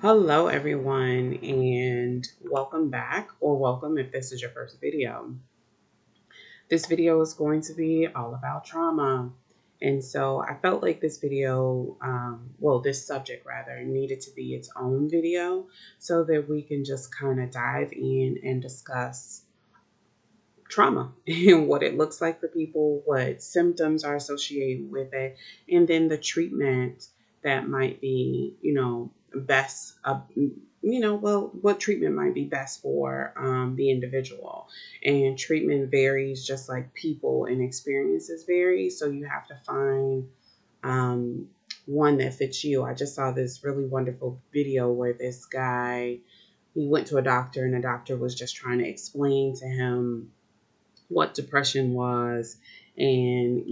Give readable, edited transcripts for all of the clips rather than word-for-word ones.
Hello, everyone, and welcome back, or welcome if this is your first video. This video is going to be all about trauma. And so I felt like this video, this subject rather, needed to be its own video so that we can just kind of dive in and discuss trauma and what it looks like for people, what symptoms are associated with it, and then the treatment that might be, best, what treatment might be best for the individual. And treatment varies just like people and experiences vary. So you have to find um, one that fits you. I just saw this really wonderful video where this guy, he went to a doctor and the doctor was just trying to explain to him what depression was and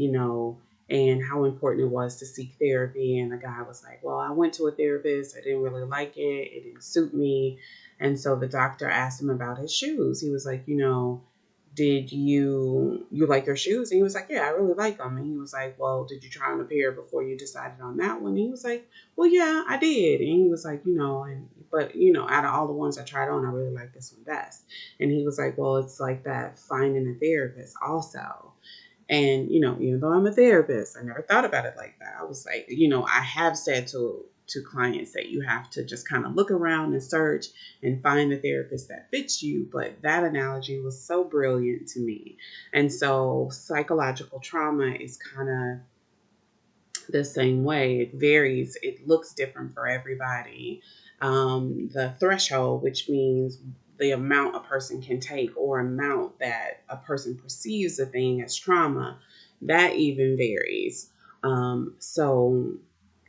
and how important it was to seek therapy. And the guy was like, well, I went to a therapist, I didn't really like it didn't suit me. And so the doctor asked him about his shoes. He was like, did you like your shoes? And he was like, yeah, I really like them. And he was like, well, did you try on a pair before you decided on that one? And he was like, well, yeah, I did. And he was like, but out of all the ones I tried on, I really like this one best. And he was like, well, it's like that finding a therapist also. And, even though I'm a therapist, I never thought about it like that. I was like, I have said to clients that you have to just kind of look around and search and find the therapist that fits you. But that analogy was so brilliant to me. And so psychological trauma is kind of the same way. It varies, it looks different for everybody. The threshold, which means the amount a person can take or amount that a person perceives a thing as trauma, that even varies. So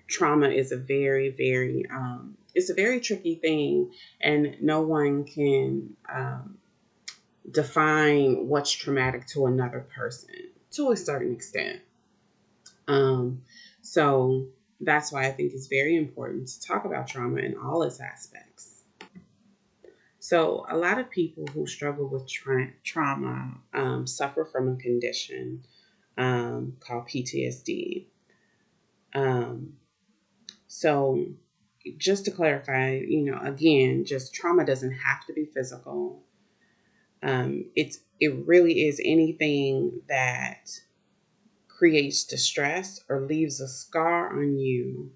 trauma is a very, very, it's a very tricky thing, and no one can define what's traumatic to another person to a certain extent. Um, so that's why I think it's very important to talk about trauma in all its aspects. So, a lot of people who struggle with trauma suffer from a condition called PTSD. Um, so, just to clarify, again, just trauma doesn't have to be physical. It really is anything that creates distress or leaves a scar on you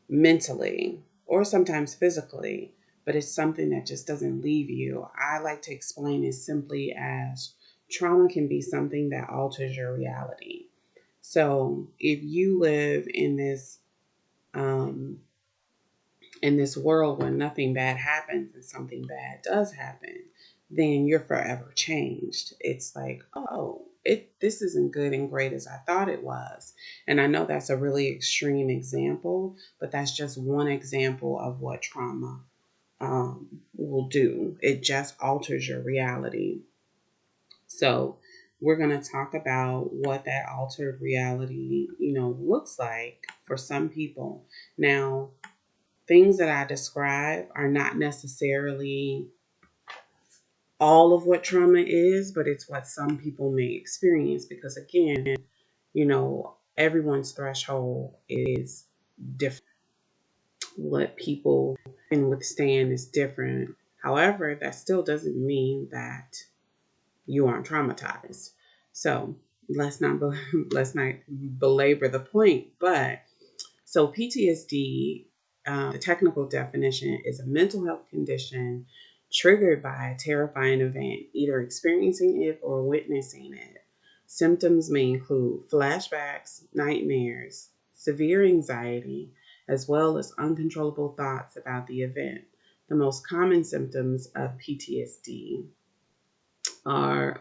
mentally or sometimes physically, but it's something that just doesn't leave you. I like to explain it simply as trauma can be something that alters your reality. So if you live um, in this world where nothing bad happens and something bad does happen, then you're forever changed. It's like, oh, this isn't good and great as I thought it was. And I know that's a really extreme example, but that's just one example of what trauma will do. It just alters your reality. So we're going to talk about what that altered reality, looks like for some people. Now, things that I describe are not necessarily all of what trauma is, but it's what some people may experience because, again, everyone's threshold is different. What people can withstand is different. However, that still doesn't mean that you aren't traumatized. So let's not let's not belabor the point. But so PTSD, the technical definition, is a mental health condition triggered by a terrifying event, either experiencing it or witnessing it. Symptoms may include flashbacks, nightmares, severe anxiety, as well as uncontrollable thoughts about the event. The most common symptoms of PTSD are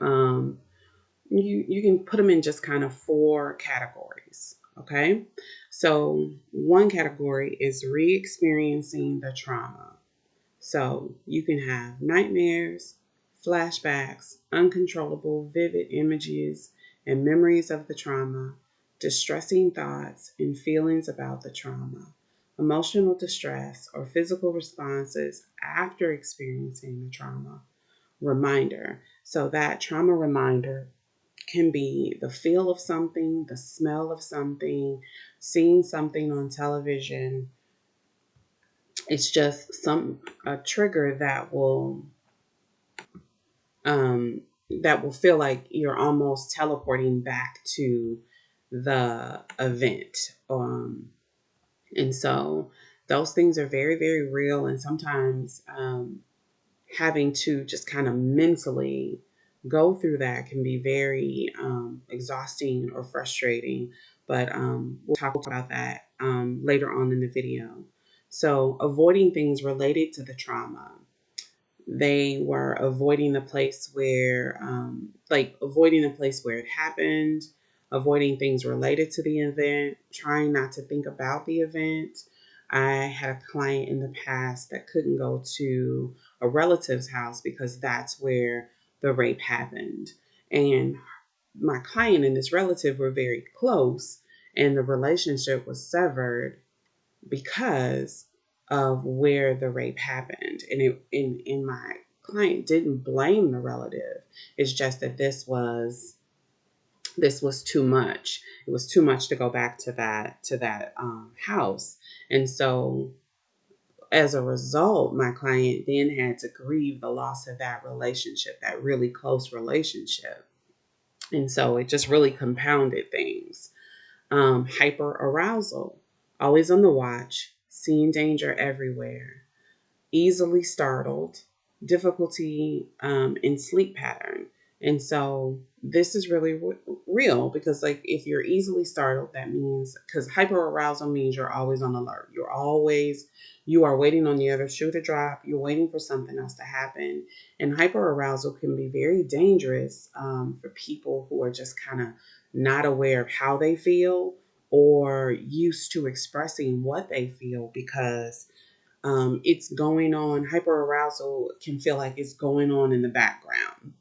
you can put them in just kind of four categories. Okay, so one category is re-experiencing the trauma. So you can have nightmares, flashbacks, uncontrollable vivid images and memories of the trauma, distressing thoughts and feelings about the trauma, emotional distress or physical responses after experiencing the trauma. Reminder. So that trauma reminder can be the feel of something, the smell of something, seeing something on television, It's just a trigger um, that will feel like you're almost teleporting back to the event. And so those things are very, very real. And sometimes having to just kind of mentally go through that can be very exhausting or frustrating. But we'll talk about that later on in the video. So, avoiding things related to the trauma. They were avoiding the place where, like, avoiding the place where it happened, avoiding things related to the event, trying not to think about the event. I had a client in the past that couldn't go to a relative's house because that's where the rape happened. And my client and this relative were very close, and the relationship was severed because of where the rape happened. And in my client didn't blame the relative. It's just that this was too much. It was too much to go back to that house. And so as a result, my client then had to grieve the loss of that relationship, that really close relationship. And so it just really compounded things. Hyper arousal, always on the watch, seeing danger everywhere, easily startled, difficulty in sleep pattern. And so this is really real because, like, if you're easily startled, that means because hyperarousal means you're always on alert. You are waiting on the other shoe to drop. You're waiting for something else to happen. And hyperarousal can be very dangerous for people who are just kind of not aware of how they feel or used to expressing what they feel because it's going on. Hyperarousal can feel like it's going on in the background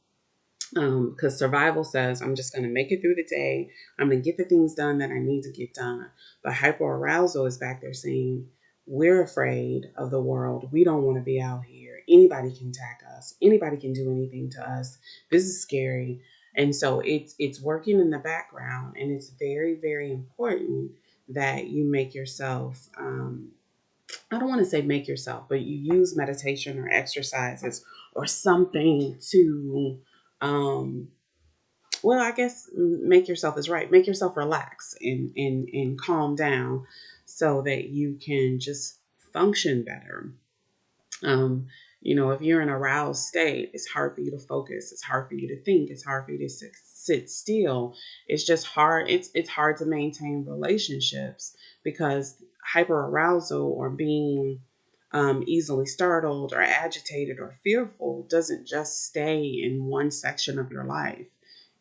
because survival says, I'm just going to make it through the day. I'm going to get the things done that I need to get done. But hyperarousal is back there saying, we're afraid of the world. We don't want to be out here. Anybody can attack us. Anybody can do anything to us. This is scary. And so it's working in the background, and it's very, very important that you make yourself I don't want to say make yourself, but you use meditation or exercises or something to, um, well, I guess make yourself is right. Make yourself relax and calm down so that you can just function better. Um, if you're in a aroused state, it's hard for you to focus. It's hard for you to think. It's hard for you to sit still. It's just hard. It's hard to maintain relationships because hyperarousal or being easily startled or agitated or fearful doesn't just stay in one section of your life.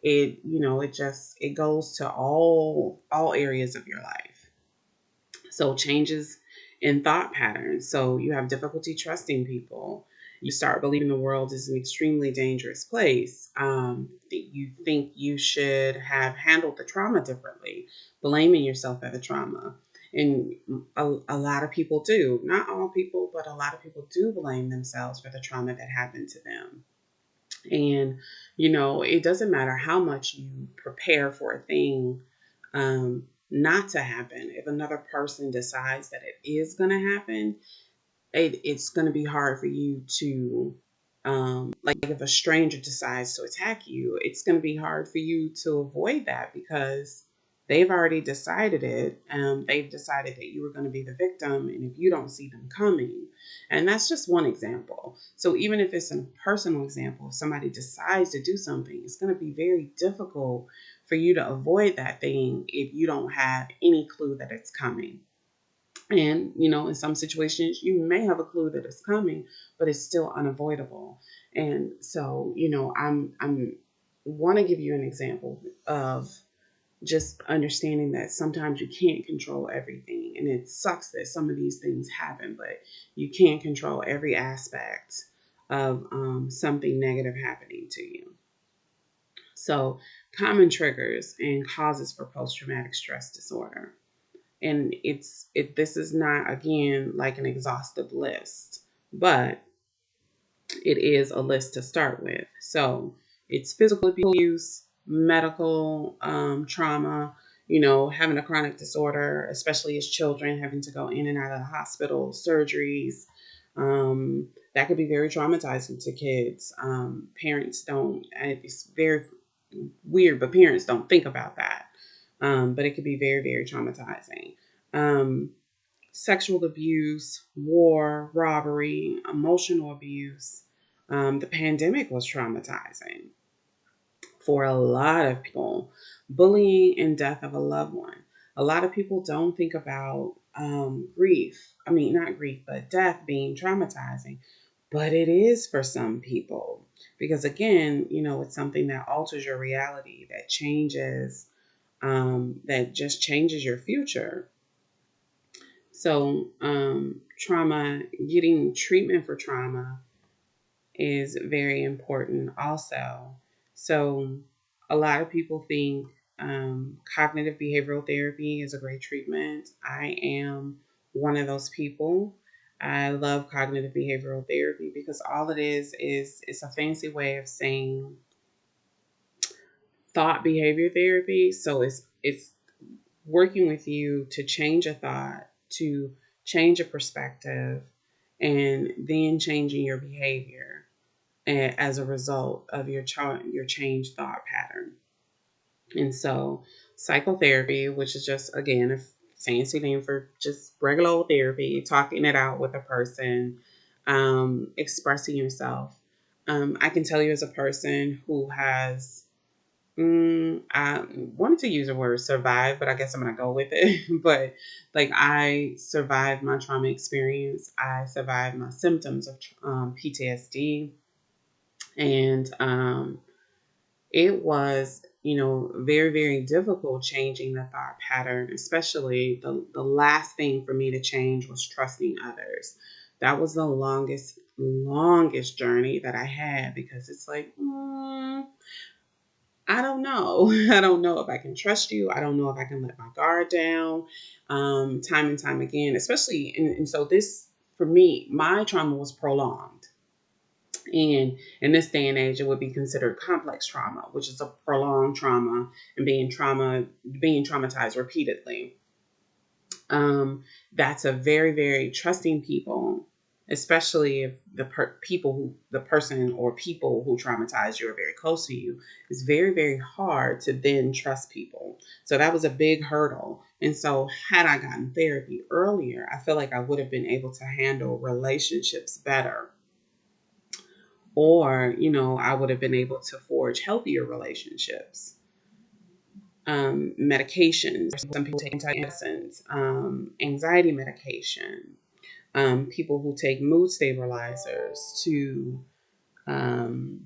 It goes to all areas of your life. So changes in thought patterns. So you have difficulty trusting people. You start believing the world is an extremely dangerous place. You think you should have handled the trauma differently, blaming yourself for the trauma. And a lot of people do. Not all people, but a lot of people do blame themselves for the trauma that happened to them. And, it doesn't matter how much you prepare for a thing not to happen. If another person decides that it is going to happen, it's going to be hard for you to, like, if a stranger decides to attack you, it's going to be hard for you to avoid that because they've already decided it. They've decided that you were going to be the victim, and if you don't see them coming, and that's just one example. So even if it's a personal example, if somebody decides to do something, it's going to be very difficult for you to avoid that thing if you don't have any clue that it's coming. And, in some situations, you may have a clue that it's coming, but it's still unavoidable. And so, I'm want to give you an example of just understanding that sometimes you can't control everything. And it sucks that some of these things happen, but you can't control every aspect of something negative happening to you. So, common triggers and causes for post traumatic stress disorder. And this is not, again, like an exhaustive list, but it is a list to start with. So it's physical abuse, medical trauma, having a chronic disorder, especially as children, having to go in and out of the hospital, surgeries. That could be very traumatizing to kids. Parents don't, it's very weird, but parents don't think about that. But it could be very, very traumatizing. Um, Sexual abuse, war, robbery, emotional abuse. The pandemic was traumatizing for a lot of people. Bullying and death of a loved one. A lot of people don't think about grief. I mean, not grief, but death being traumatizing. But it is for some people because, again, it's something that alters your reality, that just changes your future. So, trauma, getting treatment for trauma is very important also. So, a lot of people think cognitive behavioral therapy is a great treatment. I am one of those people. I love cognitive behavioral therapy because all it is it's a fancy way of saying thought behavior therapy. So it's working with you to change a thought, to change a perspective, and then changing your behavior as a result of your changed thought pattern. And so, psychotherapy, which is just again a fancy name for just regular old therapy, talking it out with a person, expressing yourself. I can tell you as a person who has I wanted to use the word survive, but I guess I'm gonna go with it. But like I survived my trauma experience. I survived my symptoms of PTSD, and it was very very difficult changing the thought pattern. Especially the last thing for me to change was trusting others. That was the longest journey that I had because it's like. I don't know. I don't know if I can trust you. I don't know if I can let my guard down. Time and time again, especially, and so this, for me, my trauma was prolonged. And in this day and age, it would be considered complex trauma, which is a prolonged trauma and being traumatized repeatedly. That's a very, very trusting people, especially if the person or people who traumatize you are very close to you. It's very, very hard to then trust people. So that was a big hurdle. And so, had I gotten therapy earlier, I feel like I would have been able to handle relationships better. Or, I would have been able to forge healthier relationships. Medications. Some people take antidepressants, anxiety medication, people who take mood stabilizers um,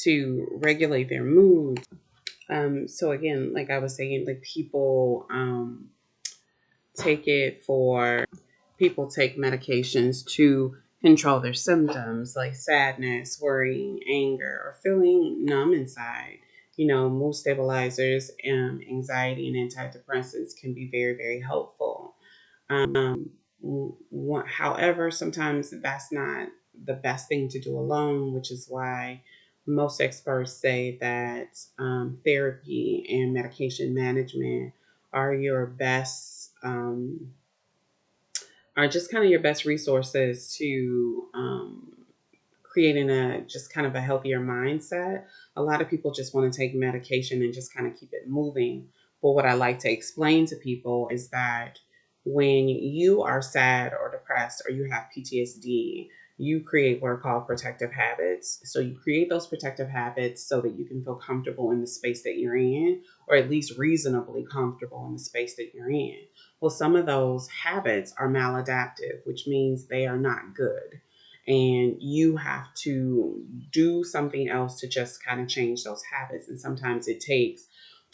to regulate their mood. So again, like I was saying, like take it for people take medications to control their symptoms like sadness, worrying, anger, or feeling numb inside. Mood stabilizers, anxiety, and antidepressants can be very, very helpful. However, sometimes that's not the best thing to do alone, which is why most experts say that therapy and medication management are your best, are just kind of your best resources to creating a just kind of a healthier mindset. A lot of people just want to take medication and just kind of keep it moving. But what I like to explain to people is that when you are sad or depressed or you have PTSD, you create what are called protective habits. So you create those protective habits so that you can feel comfortable in the space that you're in, or at least reasonably comfortable in the space that you're in. Well, some of those habits are maladaptive, which means they are not good, and you have to do something else to just kind of change those habits. And sometimes it takes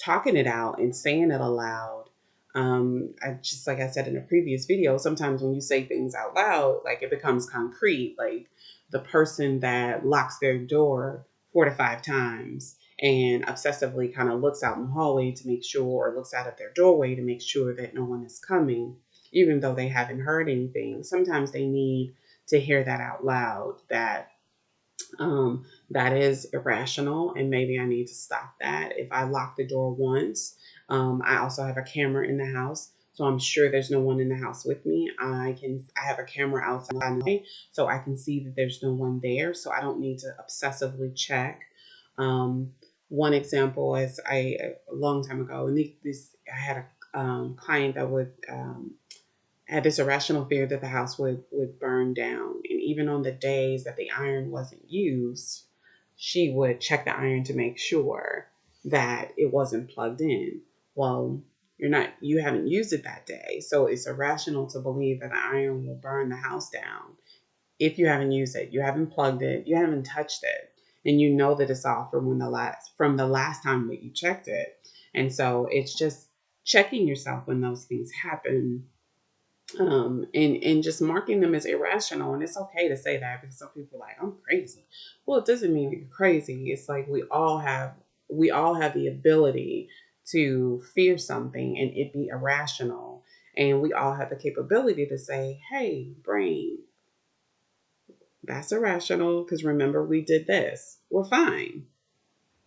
talking it out and saying it aloud. Just like I said in a previous video, sometimes when you say things out loud, like it becomes concrete. Like the person that locks their door 4 to 5 times and obsessively kind of looks out in the hallway to make sure, or looks out at their doorway to make sure that no one is coming, even though they haven't heard anything. Sometimes they need to hear that out loud, that is irrational, and maybe I need to stop that. If I lock the door once, I also have a camera in the house, so I'm sure there's no one in the house with me. I have a camera outside, so I can see that there's no one there, so I don't need to obsessively check. Um, One example is a long time ago, and this I had a client that would had this irrational fear that the house would burn down, and even on the days that the iron wasn't used, she would check the iron to make sure that it wasn't plugged in. Well, you haven't used it that day, so it's irrational to believe that the iron will burn the house down if you haven't used it, you haven't plugged it, you haven't touched it, and you know that it's off from the last time that you checked it. And so it's just checking yourself when those things happen, and just marking them as irrational. And it's okay to say that, because some people are like, I'm crazy. Well, it doesn't mean you're crazy. It's like we all have the ability to fear something and it be irrational. And we all have the capability to say, hey, brain, that's irrational, because remember we did this. We're fine.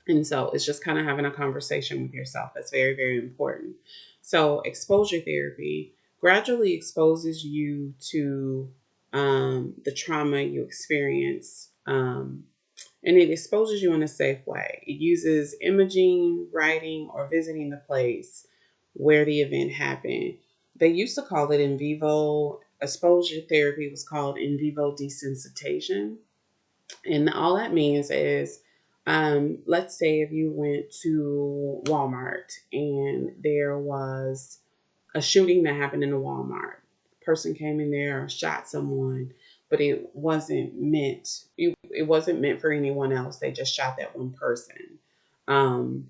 And so it's just kind of having a conversation with yourself. That's very, very important. So exposure therapy gradually exposes you to the trauma you experience, and it exposes you in a safe way. It uses imaging, writing, or visiting the place where the event happened. They used to call it in vivo. Exposure therapy was called in vivo desensitization. And all that means is, let's say if you went to Walmart and there was a shooting that happened in a Walmart. Person came in there, shot someone, but it wasn't meant for anyone else. They just shot that one person. Um,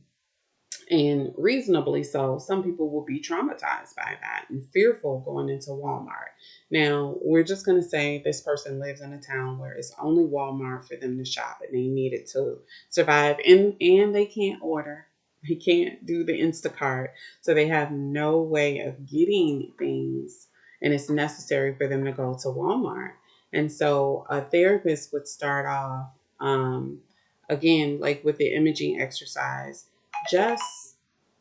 and reasonably so, some people will be traumatized by that and fearful going into Walmart. Now, we're just going to say this person lives in a town where it's only Walmart for them to shop, and they need it to survive. And they can't order, they can't do the Instacart. So they have no way of getting things, and it's necessary for them to go to Walmart. And so a therapist would start off, again, like with the imaging exercise, just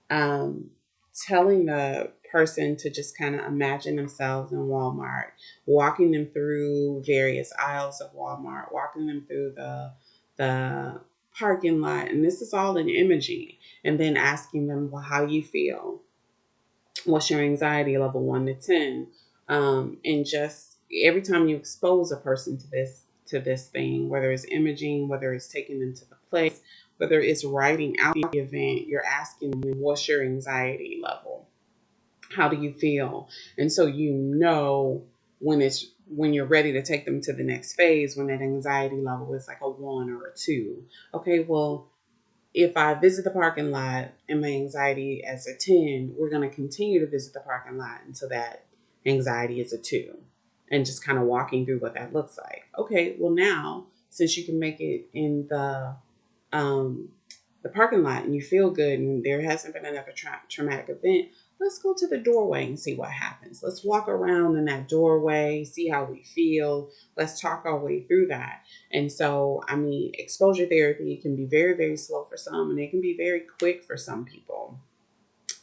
um, telling the person to just kind of imagine themselves in Walmart, walking them through various aisles of Walmart, walking them through the parking lot, and this is all in imaging, and then asking them, well, how you feel? What's your anxiety level, 1 to 10? And just every time you expose a person to this thing, whether it's imaging, whether it's taking them to the place, whether it's writing out the event, you're asking them, what's your anxiety level? How do you feel? And so when you're ready to take them to the next phase, when that anxiety level is like a 1 or a 2. Okay, well, if I visit the parking lot and my anxiety as a 10, we're going to continue to visit the parking lot until that anxiety is a 2, and just kind of walking through what that looks like. Okay, well, now, since you can make it in um, the parking lot and you feel good and there hasn't been another traumatic event, let's go to the doorway and see what happens. Let's walk around in that doorway, see how we feel. Let's talk our way through that. And so, I mean, exposure therapy can be very, very slow for some, and it can be very quick for some people.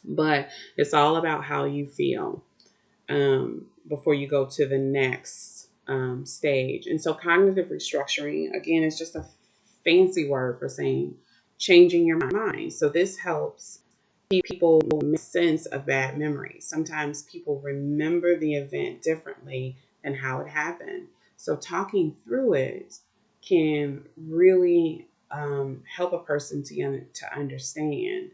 But it's all about how you feel, before you go to the next stage. And so, cognitive restructuring, again, is just a fancy word for saying changing your mind. So, this helps people make sense of bad memories. Sometimes people remember the event differently than how it happened. So talking through it can really help a person to understand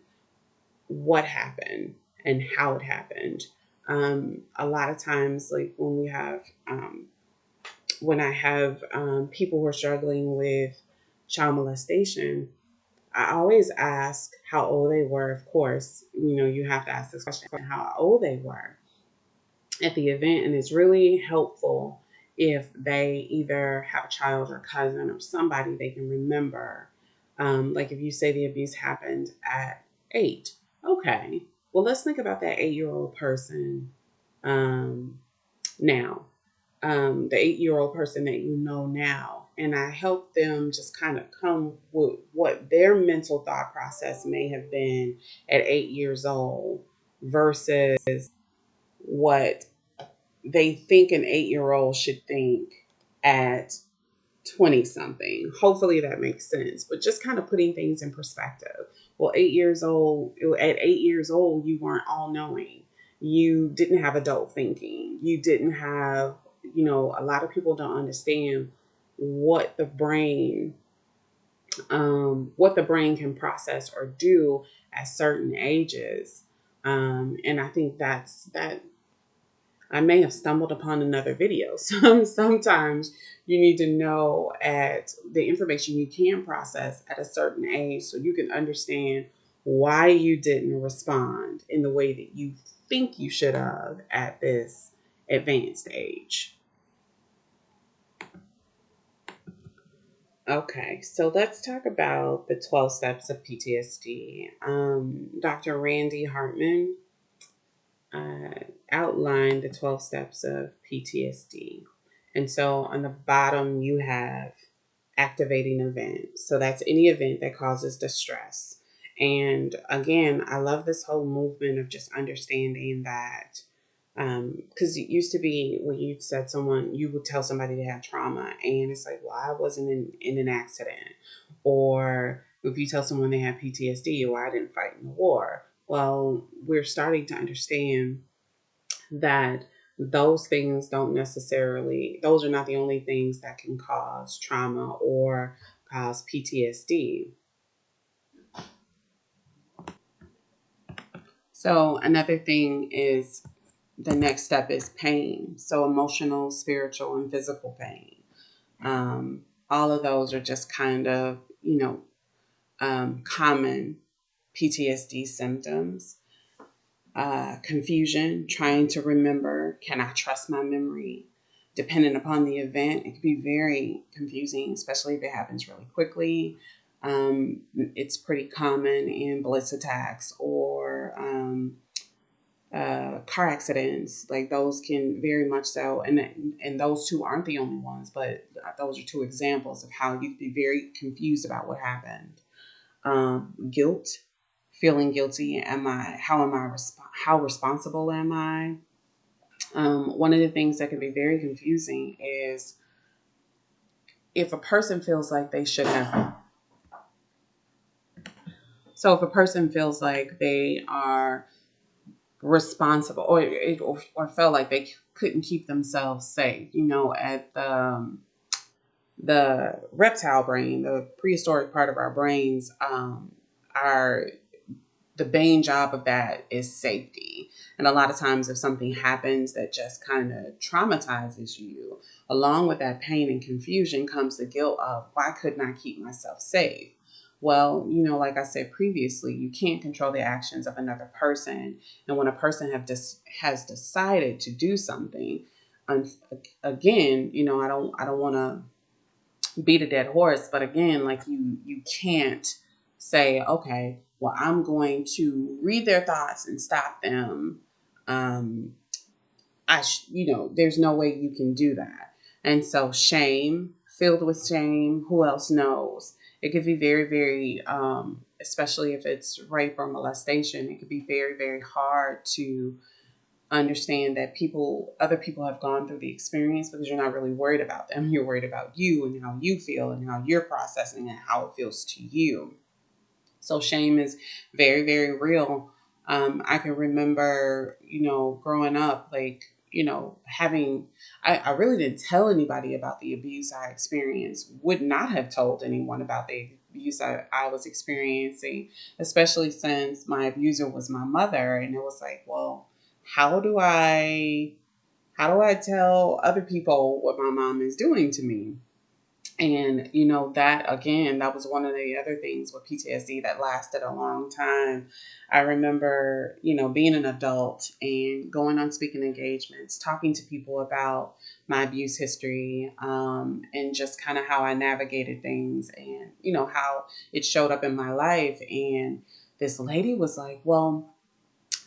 what happened and how it happened. A lot of times, like when I have people who are struggling with child molestation, I always ask how old they were. Of course, you have to ask this question, how old they were at the event. And it's really helpful if they either have a child or cousin or somebody they can remember. Like if you say the abuse happened at 8, okay, well, let's think about that 8-year-old person now. The 8-year-old person that you know now. and I help them just kind of come with what their mental thought process may have been at 8 years old versus what they think an 8 year old should think at 20 something. Hopefully that makes sense, but just kind of putting things in perspective. Well, 8 years old, at 8 years old, you weren't all knowing. You didn't have adult thinking. You didn't have, a lot of people don't understand what the brain, what the brain can process or do at certain ages. And I think that I may have stumbled upon another video. Sometimes you need to know at the information you can process at a certain age so you can understand why you didn't respond in the way that you think you should have at this advanced age. Okay, so let's talk about the 12 steps of PTSD. Dr. Randy Hartman uh, outline the 12 steps of PTSD. And so on the bottom, you have activating event. So that's any event that causes distress. And again, I love this whole movement of just understanding that. Because it used to be when you would tell somebody they had trauma, and it's like, well, I wasn't in an accident. Or if you tell someone they have PTSD, well, I didn't fight in the war. Well, we're starting to understand that those things don't necessarily, those are not the only things that can cause trauma or cause PTSD. So another thing is the next step is pain. So emotional, spiritual, and physical pain. All of those are just kind of, common PTSD symptoms. Confusion, trying to remember, can I trust my memory? Depending upon the event, it can be very confusing, especially if it happens really quickly. It's pretty common in blitz attacks or car accidents. Like those can very much so, and those two aren't the only ones, but those are two examples of how you can be very confused about what happened. Guilt, feeling guilty. How responsible am I? One of the things that can be very confusing is if a person feels like they should have. So if a person feels like they are responsible or felt like they couldn't keep themselves safe, at the reptile brain, the prehistoric part of our brains, are the main job of that is safety. And a lot of times, if something happens that just kind of traumatizes you, along with that pain and confusion comes the guilt of why couldn't I keep myself safe? Well, like I said previously, you can't control the actions of another person. And when a person has decided to do something, um, again, I don't want to beat a dead horse, but again, like you can't say, okay, well, I'm going to read their thoughts and stop them. um there's no way you can do that. And so shame, filled with shame, who else knows? It could be very, very especially if it's rape or molestation, it could be very, very hard to understand that other people have gone through the experience, because you're not really worried about them. You're worried about you and how you feel and how you're processing and how it feels to you. So shame is very, very real. I can remember, growing up, like, I really didn't tell anybody about the abuse I experienced, would not have told anyone about the abuse I was experiencing, especially since my abuser was my mother. And it was like, well, how do I tell other people what my mom is doing to me? And that again, that was one of the other things with PTSD that lasted a long time. I remember, being an adult and going on speaking engagements, talking to people about my abuse history, and just kind of how I navigated things, and how it showed up in my life. And this lady was like, well,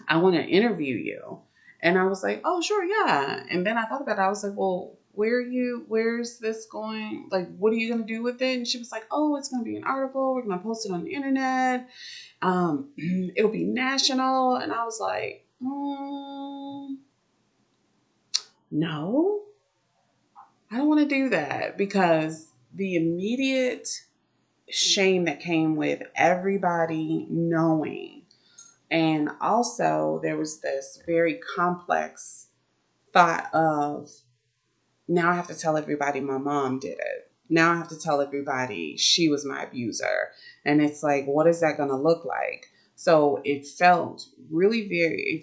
I want to interview you. And I was like, oh, sure, yeah. And then I thought about it. I was like, well, where's this going? Like, what are you going to do with it? And she was like, oh, it's going to be an article. We're going to post it on the internet. It'll be national. And I was like, no, I don't want to do that, because the immediate shame that came with everybody knowing. And also, there was this very complex thought of, now I have to tell everybody my mom did it. Now I have to tell everybody she was my abuser. And it's like, what is that going to look like? So it felt really very,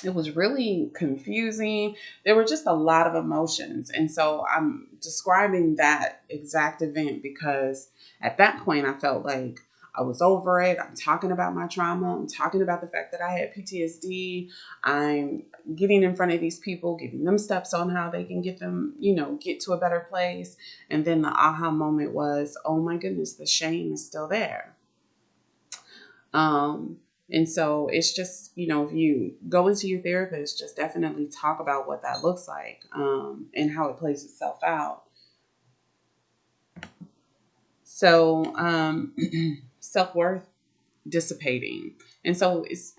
it was really confusing. There were just a lot of emotions. And so I'm describing that exact event because at that point I felt like I was over it. I'm talking about my trauma. I'm talking about the fact that I had PTSD. I'm getting in front of these people, giving them steps on how they can get them, get to a better place. And then the aha moment was, oh my goodness, the shame is still there. And so it's just, if you go into your therapist, just definitely talk about what that looks like, and how it plays itself out. So, self-worth dissipating. And so it's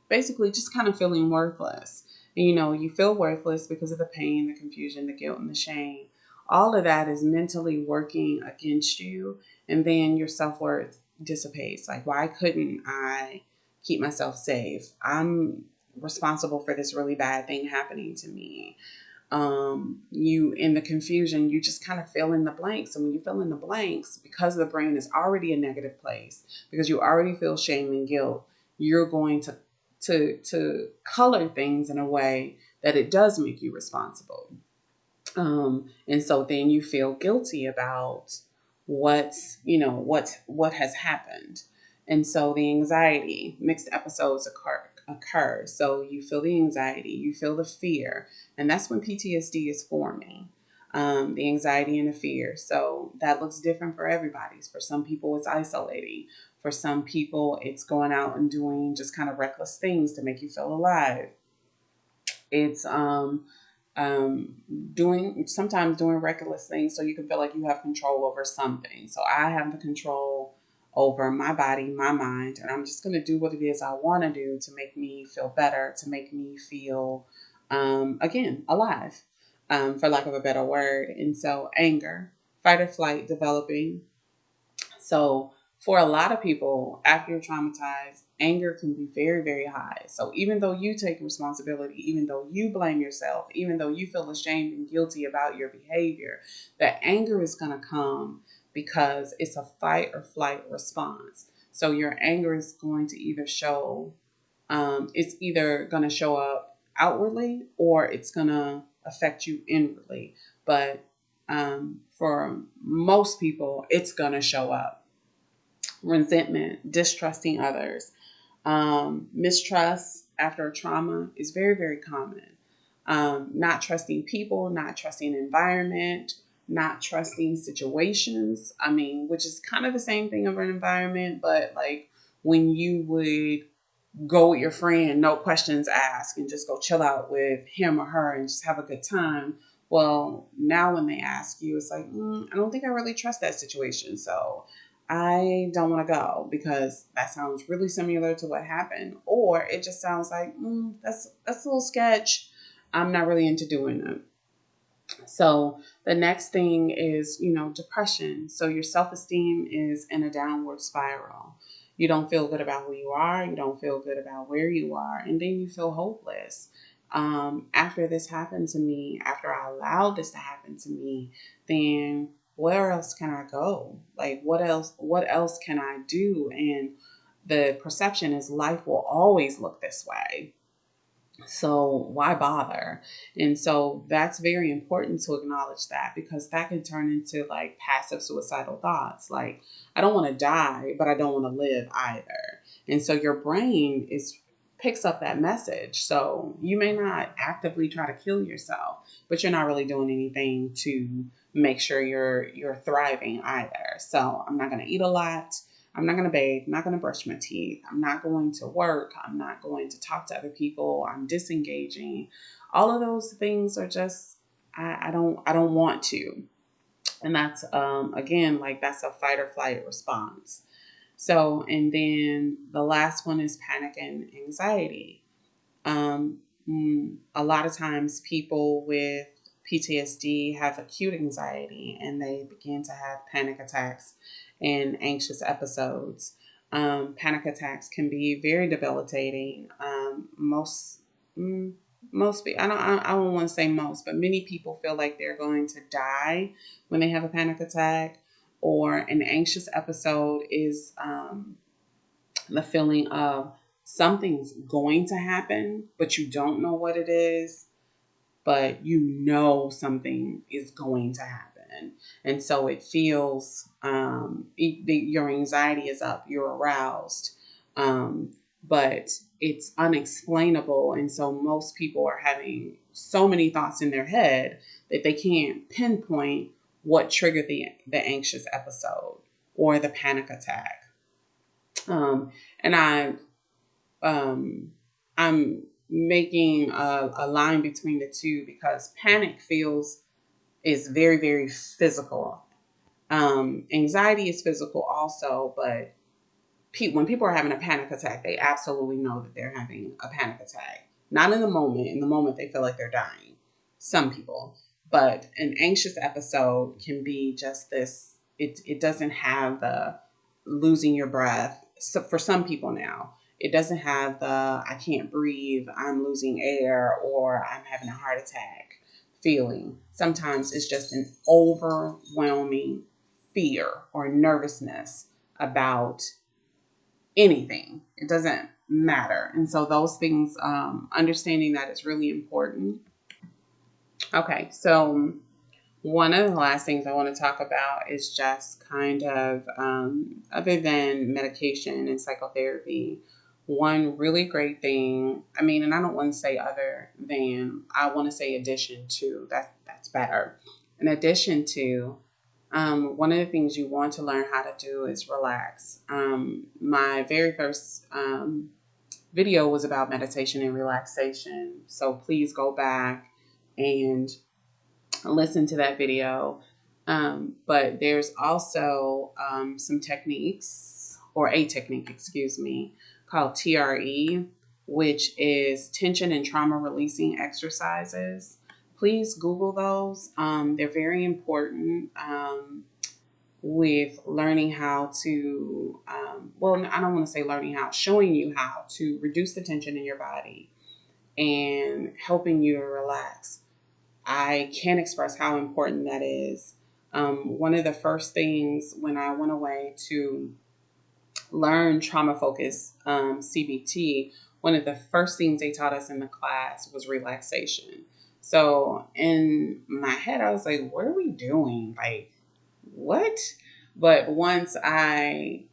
basically just kind of feeling worthless. And, you feel worthless because of the pain, the confusion, the guilt, and the shame. All of that is mentally working against you. And then your self-worth dissipates. Like, why couldn't I keep myself safe? I'm responsible for this really bad thing happening to me. You, in the confusion, you just kind of fill in the blanks. And when you fill in the blanks, because the brain is already a negative place, because you already feel shame and guilt, you're going to color things in a way that it does make you responsible. And so then you feel guilty about what has happened. And so the anxiety, mixed episodes occur. So you feel the anxiety, you feel the fear, and that's when PTSD is forming. The anxiety and the fear. So that looks different for everybody. For some people, it's isolating. For some people, it's going out and doing just kind of reckless things to make you feel alive. It's sometimes doing reckless things so you can feel like you have control over something. So I have the control over my body, my mind, and I'm just going to do what it is I want to do to make me feel better, to make me feel, again, alive, for lack of a better word. And so anger, fight or flight developing. So for a lot of people, after you're traumatized, anger can be very, very high. So even though you take responsibility, even though you blame yourself, even though you feel ashamed and guilty about your behavior, that anger is going to come because it's a fight or flight response. So your anger is going to either it's either going to show up outwardly or it's going to affect you inwardly. But for most people, it's going to show up. Resentment, distrusting others. Mistrust after a trauma is very, very common. Not trusting people, not trusting environment, not trusting situations. I mean, which is kind of the same thing of an environment, but like when you would go with your friend, no questions asked, and just go chill out with him or her and just have a good time. Well, now when they ask you, it's like, I don't think I really trust that situation. So I don't want to go because that sounds really similar to what happened. Or it just sounds like, that's a little sketch. I'm not really into doing it. So the next thing is, depression. So your self-esteem is in a downward spiral. You don't feel good about who you are. You don't feel good about where you are. And then you feel hopeless. After this happened to me, after I allowed this to happen to me, then where else can I go? Like, what else can I do? And the perception is life will always look this way. So why bother? And so that's very important to acknowledge that, because that can turn into like passive suicidal thoughts. Like, I don't want to die, but I don't want to live either. And so your brain picks up that message. So you may not actively try to kill yourself, but you're not really doing anything to make sure you're thriving either. So I'm not going to eat a lot. I'm not going to bathe. I'm not going to brush my teeth. I'm not going to work. I'm not going to talk to other people. I'm disengaging. All of those things are just, I don't want to. And that's, again, like that's a fight or flight response. So, and then the last one is panic and anxiety. Um, a lot of times people with PTSD have acute anxiety and they begin to have panic attacks and anxious episodes. Panic attacks can be very debilitating. Mm, I don't want to say most, but many people feel like they're going to die when they have a panic attack, or an anxious episode is the feeling of something's going to happen, but you don't know what it is, but you know something is going to happen. And so it feels, your anxiety is up, you're aroused, but it's unexplainable. And so most people are having so many thoughts in their head that they can't pinpoint what triggered the anxious episode or the panic attack. And um, I'm making a line between the two because panic feels is very, very physical. Anxiety is physical also, but when people are having a panic attack, they absolutely know that they're having a panic attack. Not in the moment. In the moment, they feel like they're dying. Some people. But an anxious episode can be just this, it doesn't have the losing your breath. So for some people now, it doesn't have the I can't breathe, I'm losing air, or I'm having a heart attack feeling. Sometimes it's just an overwhelming fear or nervousness about anything. It doesn't matter. And so those things, understanding that is really important. Okay, so one of the last things I want to talk about is just kind of, other than medication and psychotherapy, one really great thing, I mean, and I don't want to say other than, I want to say addition to, that's better. In addition to, one of the things you want to learn how to do is relax. My very first video was about meditation and relaxation. So please go back and listen to that video. But there's also some techniques, or a technique, excuse me, called TRE, which is tension and trauma releasing exercises. Please Google those. They're very important, with learning how to, well, I don't want to say learning how, showing you how to reduce the tension in your body and helping you to relax. I can't express how important that is. One of the first things when I went away to learn trauma focused CBT, one of the first things they taught us in the class was relaxation. So in my head, I was like, what are we doing? Like, what? But once I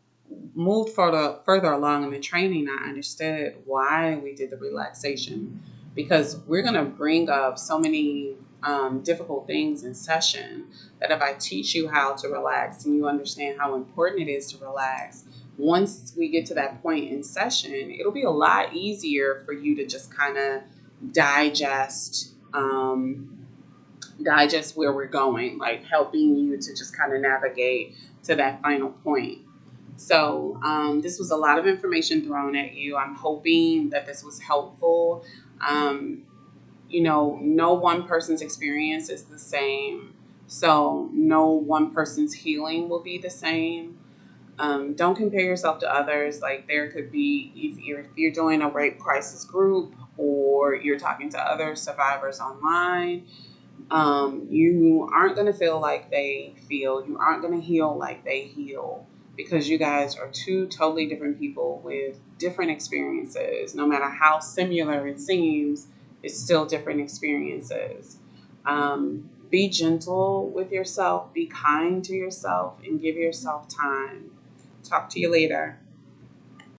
moved further along in the training, I understood why we did the relaxation, because we're going to bring up so many difficult things in session that if I teach you how to relax and you understand how important it is to relax, once we get to that point in session, it'll be a lot easier for you to just kind of digest. Digest where we're going, like helping you to just kind of navigate to that final point. So this was a lot of information thrown at you. I'm hoping that this was helpful. Um, no one person's experience is the same. So no one person's healing will be the same. Don't compare yourself to others. Like there could be, if you're doing a rape crisis group or you're talking to other survivors online, you aren't going to feel like they feel. You aren't going to heal like they heal, because you guys are two totally different people with different experiences. No matter how similar it seems, it's still different experiences. Be gentle with yourself, be kind to yourself, and give yourself time. Talk to you later.